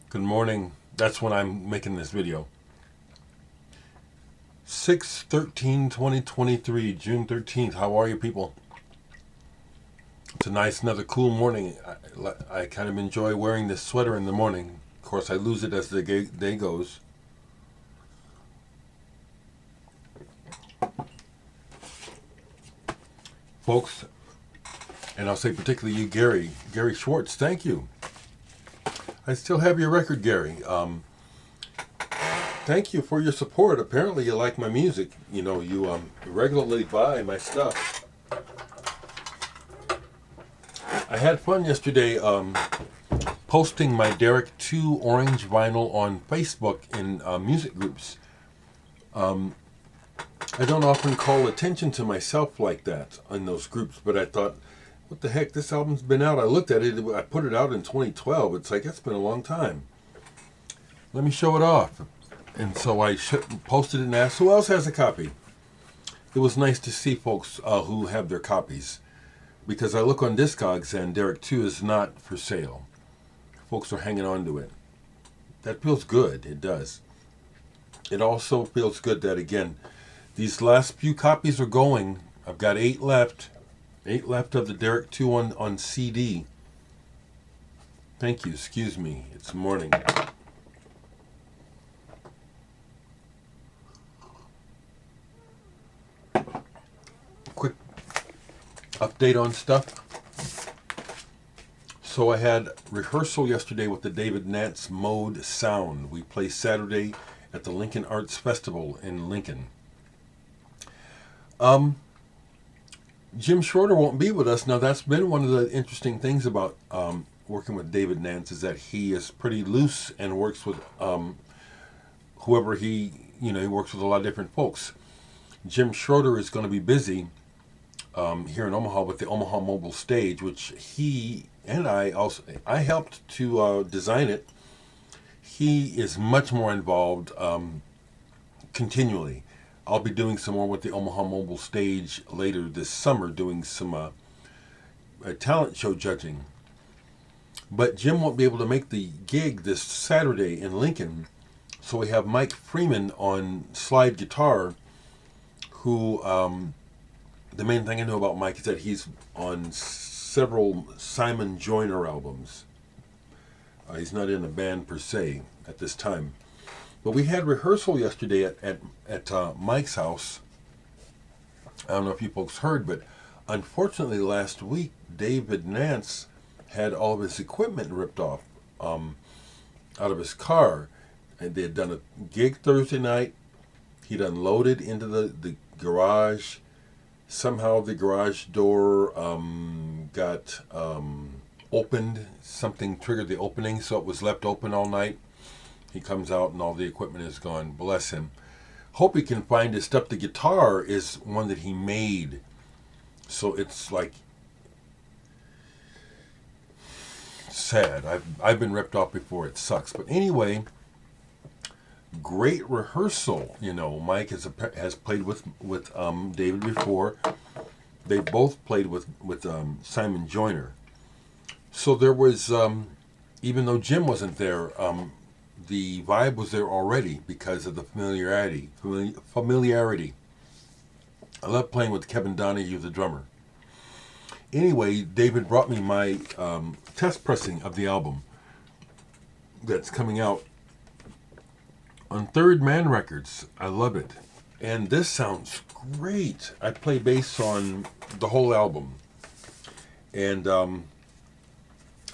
Good morning. That's when I'm making this video. 6/13/2023, June 13th. How are you, people? It's a nice, another cool morning. I kind of enjoy wearing this sweater in the morning. Of course, I lose it as the day goes. Folks, and I'll say particularly you, Gary Schwartz, thank you. I still have your record, Gary. Thank you for your support. Apparently, you like my music. You regularly buy my stuff. I had fun yesterday posting my Dereck 2 orange vinyl on Facebook in music groups. I don't often call attention to myself like that in those groups, but I thought, what the heck, this album's been out. I looked at it, I put it out in 2012. It's like, it's been a long time. Let me show it off. And so I posted it and asked, who else has a copy? It was nice to see folks who have their copies, because I look on Discogs and Dereck 2 is not for sale. Folks are hanging on to it. That feels good. It does. It also feels good that, again, these last few copies are going. I've got 8 left. 8 left of the Dereck 2 on CD. Thank you. Excuse me. It's morning. Quick update on stuff. So I had rehearsal yesterday with the David Nance Mode Sound. We play Saturday at the Lincoln Arts Festival in Lincoln. Jim Shorter won't be with us. Now, that's been one of the interesting things about working with David Nance, is that he is pretty loose and works with whoever he works with a lot of different folks. Jim Shorter is going to be busy here in Omaha with the Omaha Mobile Stage, which he and I helped to design it. He is much more involved continually. I'll be doing some more with the Omaha Mobile Stage later this summer, doing some talent show judging. But Jim won't be able to make the gig this Saturday in Lincoln, so we have Mike Freeman on slide guitar, who, the main thing I know about Mike is that he's on several Simon Joyner albums. He's not in a band per se at this time. But we had rehearsal yesterday at Mike's house. I don't know if you folks heard, but unfortunately last week David Nance had all of his equipment ripped off out of his car. And they had done a gig Thursday night. He'd unloaded into the garage. Somehow the garage door got opened. Something triggered the opening, so it was left open all night. He comes out and all the equipment is gone. Bless him. Hope he can find his stuff. The guitar is one that he made, so it's like sad. I've been ripped off before. It sucks. But anyway, great rehearsal. Mike has played with David before. They both played with Simon Joyner. So there was, even though Jim wasn't there, the vibe was there already because of the familiarity. I love playing with Kevin Donahue, the drummer. Anyway, David brought me my test pressing of the album that's coming out on Third Man Records. I love it. And this sounds great. I play bass on the whole album. And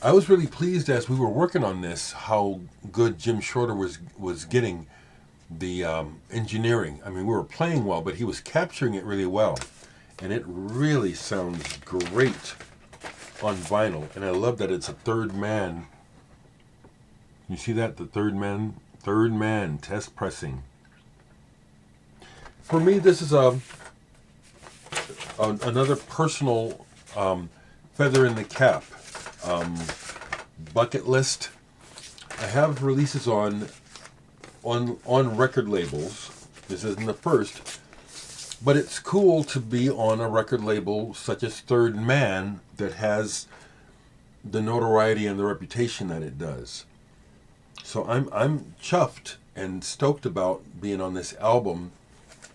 I was really pleased as we were working on this how good Jim Shorter was getting the engineering. I mean, we were playing well, but he was capturing it really well. And it really sounds great on vinyl. And I love that it's a third man. You see that? The third man test pressing. For me, this is another personal feather in the cap. Bucket list. I have releases on record labels. This isn't the first, but it's cool to be on a record label such as Third Man that has the notoriety and the reputation that it does. So I'm chuffed and stoked about being on this album.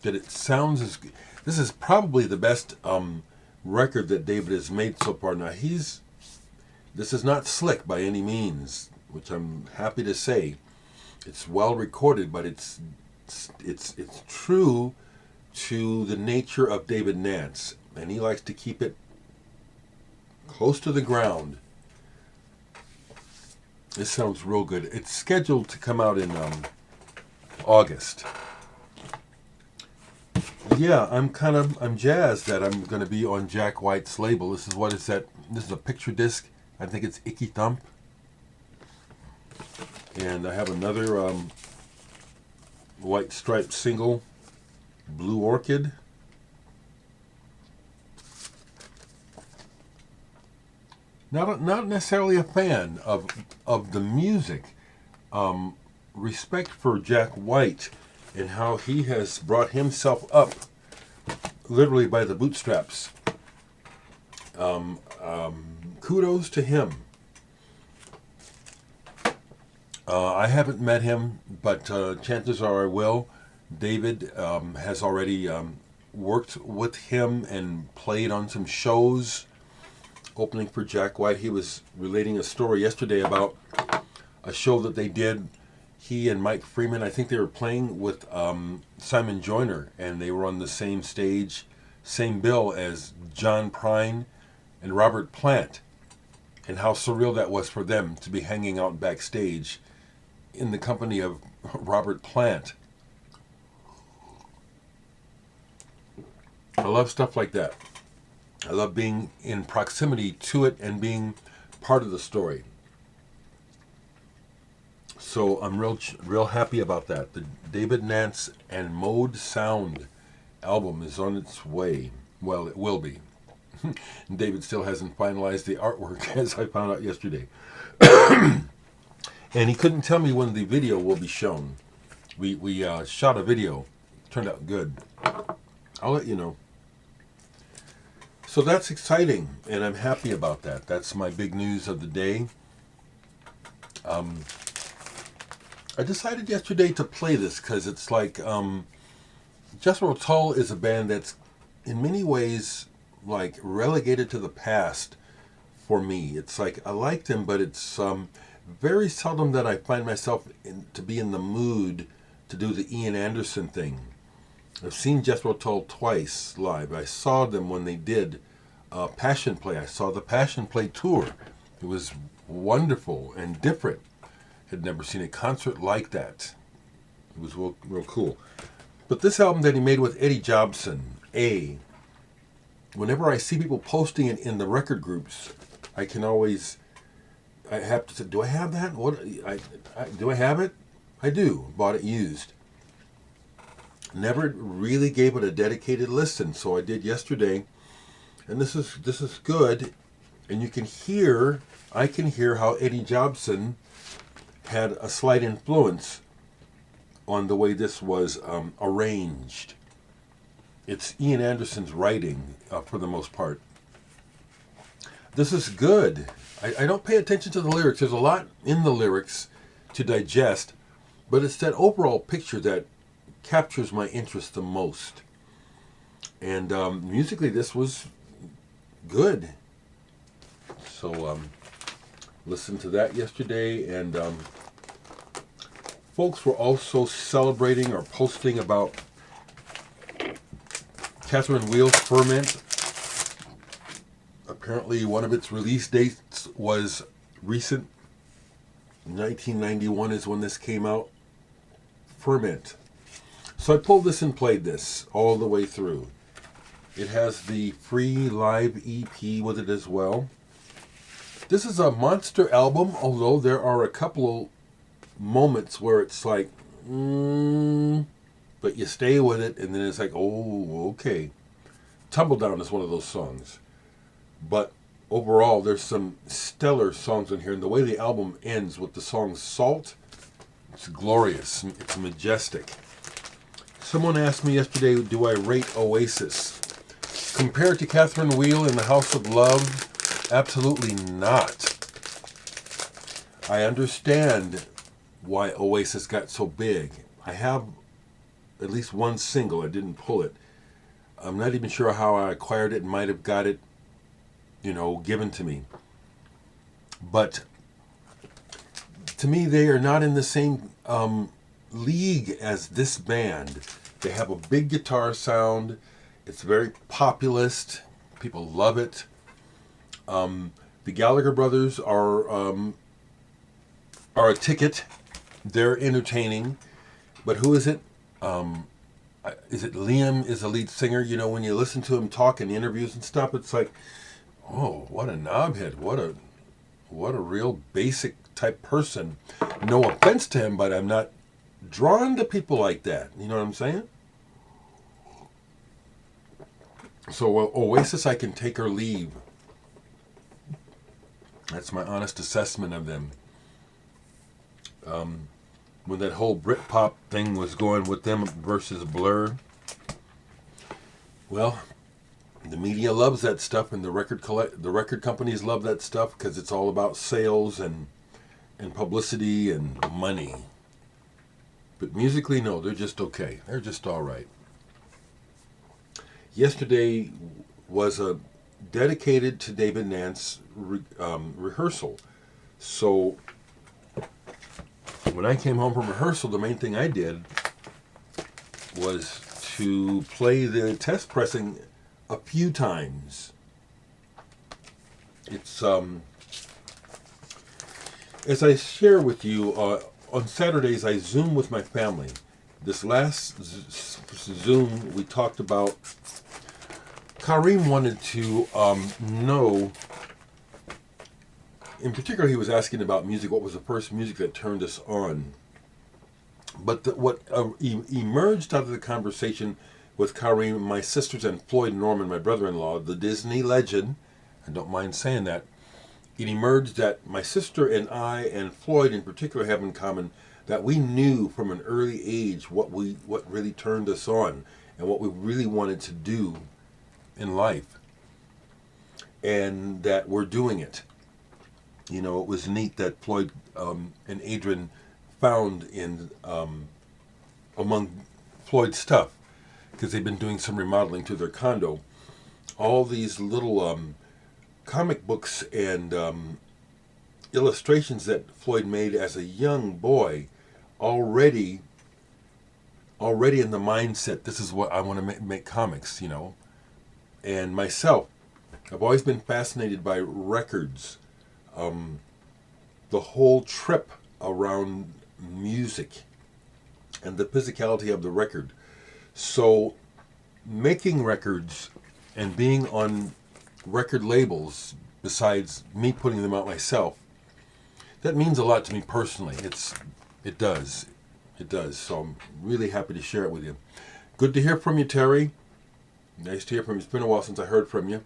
That it sounds as good. This is probably the best record that David has made so far. Now this is not slick by any means, which I'm happy to say. It's well recorded, but it's true to the nature of David Nance, and he likes to keep it close to the ground. This sounds real good. It's scheduled to come out in August. Yeah, I'm jazzed that I'm going to be on Jack White's label. This is a picture disc. I think it's Icky Thump. And I have another White Striped single, Blue Orchid. Not necessarily a fan of the music. Respect for Jack White and how he has brought himself up literally by the bootstraps. Kudos to him. I haven't met him, but chances are I will. David has already worked with him and played on some shows opening for Jack White. He was relating a story yesterday about a show that they did. He and Mike Freeman, I think they were playing with Simon Joyner, and they were on the same stage, same bill as John Prine and Robert Plant, and how surreal that was for them to be hanging out backstage in the company of Robert Plant. I love stuff like that. I love being in proximity to it and being part of the story. So I'm real happy about that. The David Nance and Mode Sound album is on its way. Well, it will be. David still hasn't finalized the artwork, as I found out yesterday. And he couldn't tell me when the video will be shown. We shot a video. It turned out good. I'll let you know. So that's exciting, and I'm happy about that. That's my big news of the day. I decided yesterday to play this because it's like Jethro Tull is a band that's in many ways like relegated to the past for me. It's like I like them, but it's very seldom that I find myself to be in the mood to do the Ian Anderson thing. I've seen Jethro Tull twice live. I saw them when they did Passion Play. I saw the Passion Play tour. It was wonderful and different. Had never seen a concert like that. It was real cool. But this album that he made with Eddie Jobson, whenever I see people posting it in the record groups, I have to say, do I have that? Do I have it? I do. Bought it used. Never really gave it a dedicated listen, so I did yesterday. And this is good. And I can hear how Eddie Jobson had a slight influence on the way this was arranged. It's Ian Anderson's writing for the most part. This is good. I don't pay attention to the lyrics. There's a lot in the lyrics to digest, but it's that overall picture that captures my interest the most. And musically, this was good. So listened to that yesterday, and folks were also celebrating or posting about Catherine Wheel's Ferment. Apparently one of its release dates was recent. 1991 is when this came out. Ferment. So I pulled this and played this all the way through. It has the free live EP with it as well. This is a monster album, although there are a couple moments where it's like, but you stay with it, and then it's like, oh, okay. Tumbledown is one of those songs. But overall, there's some stellar songs in here, and the way the album ends with the song Salt, it's glorious, it's majestic. Someone asked me yesterday, do I rate Oasis? Compared to Catherine Wheel in the House of Love, absolutely not. I understand why Oasis got so big. I have at least one single. I didn't pull it. I'm not even sure how I acquired it. Might have got it, given to me. But to me, they are not in the same league as this band. They have a big guitar sound. It's very populist. People love it. The Gallagher brothers are a ticket. They're entertaining. But who is it? Is it Liam is the lead singer? When you listen to him talk in interviews and stuff, it's like, oh, what a knobhead. What a real basic type person. No offense to him, but I'm not drawn to people like that. You know what I'm saying? So Oasis, I can take or leave. That's my honest assessment of them. When that whole Britpop thing was going with them versus Blur, well, the media loves that stuff, and the record companies love that stuff because it's all about sales and publicity and money. But musically, no, they're just okay. They're just all right. Yesterday was a dedicated to David Nance rehearsal. So when I came home from rehearsal, the main thing I did was to play the test pressing a few times. It's as I share with you, on Saturdays I Zoom with my family. This last Zoom we talked about, Kareem wanted to know, in particular he was asking about music, what was the first music that turned us on. But what emerged out of the conversation with Kareem, my sisters, and Floyd Norman, my brother-in-law, the Disney legend, I don't mind saying that, it emerged that my sister and I, and Floyd in particular, have in common that we knew from an early age what really turned us on and what we really wanted to do in life, and that we're doing it. It was neat that Floyd and Adrian found in among Floyd's stuff, because they've been doing some remodeling to their condo, all these little comic books and illustrations that Floyd made as a young boy, already in the mindset, this is what I want to make comics, And myself, I've always been fascinated by records, the whole trip around music and the physicality of the record. So making records and being on record labels, besides me putting them out myself, that means a lot to me personally. It does. So I'm really happy to share it with you. Good to hear from you, Terry. Nice to hear from you. It's been a while since I heard from you.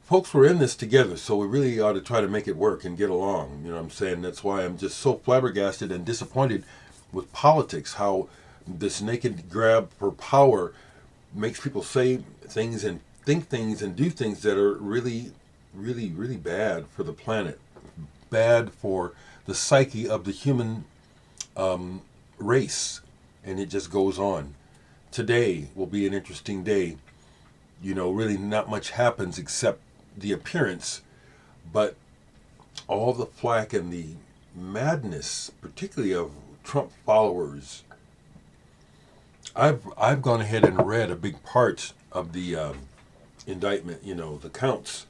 Folks, we're in this together, so we really ought to try to make it work and get along. You know what I'm saying? That's why I'm just so flabbergasted and disappointed with politics, how this naked grab for power makes people say things and think things and do things that are really, really, really bad for the planet, bad for the psyche of the human race, and it just goes on. Today will be an interesting day. Really not much happens except the appearance, but all the flack and the madness, particularly of Trump followers. I've gone ahead and read a big part of the indictment, the counts.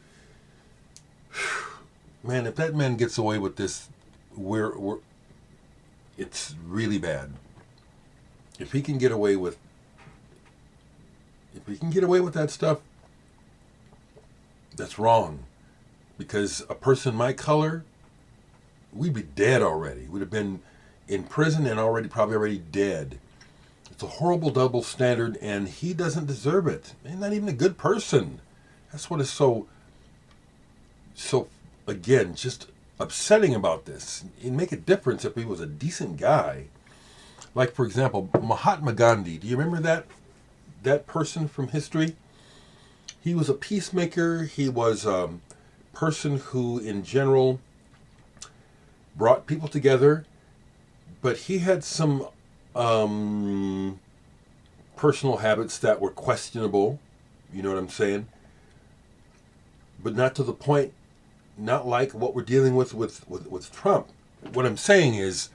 Man, if that man gets away with this, it's really bad. If he can get away with that stuff, that's wrong. Because a person my color, we'd be dead already. We'd have been in prison and probably already dead. It's a horrible double standard, and he doesn't deserve it. He's not even a good person. That's what is so again, just upsetting about this. It'd make a difference if he was a decent guy. Like, for example, Mahatma Gandhi. Do you remember that person from history? He was a peacemaker. He was a person who, in general, brought people together, but he had some um, personal habits that were questionable. You know what I'm saying? But not to the point, not like what we're dealing with Trump. What I'm saying is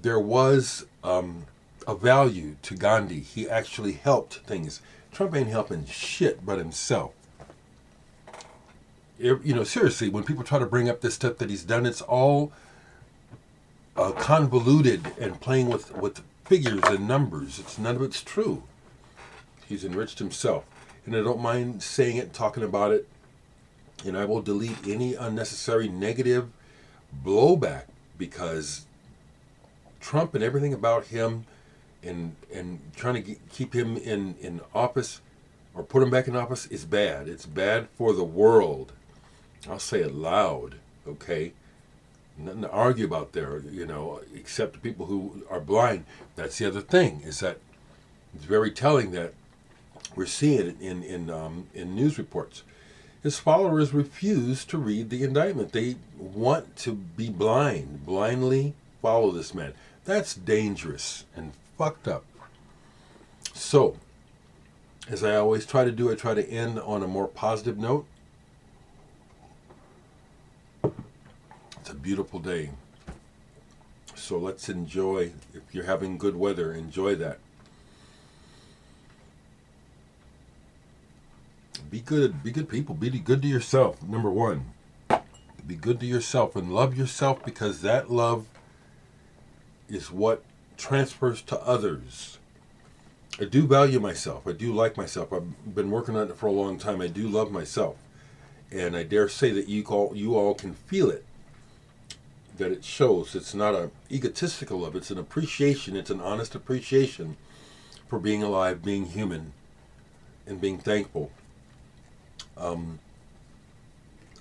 there was a value to Gandhi. He actually helped things. Trump ain't helping shit but himself. Seriously, when people try to bring up this stuff that he's done, it's all convoluted and playing with figures and numbers. None of it's true. He's enriched himself. And I don't mind saying it, talking about it, and I will delete any unnecessary negative blowback because Trump and everything about him and trying to keep him in office or put him back in office is bad. It's bad for the world. I'll say it loud, okay? Nothing to argue about there, except the people who are blind. That's the other thing, is that it's very telling that we're seeing it in news reports. His followers refuse to read the indictment. They want to be blindly follow this man. That's dangerous and fucked up. So, as I always try to do, I try to end on a more positive note. It's a beautiful day. So let's enjoy. If you're having good weather, enjoy that. Be good people. Be good to yourself, number one. Be good to yourself and love yourself, because that love is what transfers to others. I do value myself. I do like myself. I've been working on it for a long time. I do love myself. And I dare say that you all can feel it. That it shows. It's not an egotistical love. It's an appreciation. It's an honest appreciation for being alive, being human, and being thankful.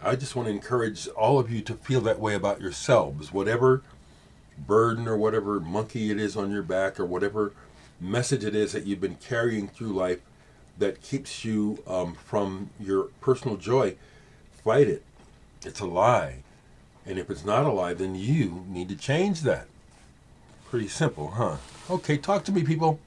I just want to encourage all of you to feel that way about yourselves. Whatever burden or whatever monkey it is on your back, or whatever message it is that you've been carrying through life that keeps you from your personal joy, fight it. It's a lie. And if it's not a lie, then you need to change that. Pretty simple, huh? Okay, talk to me, people.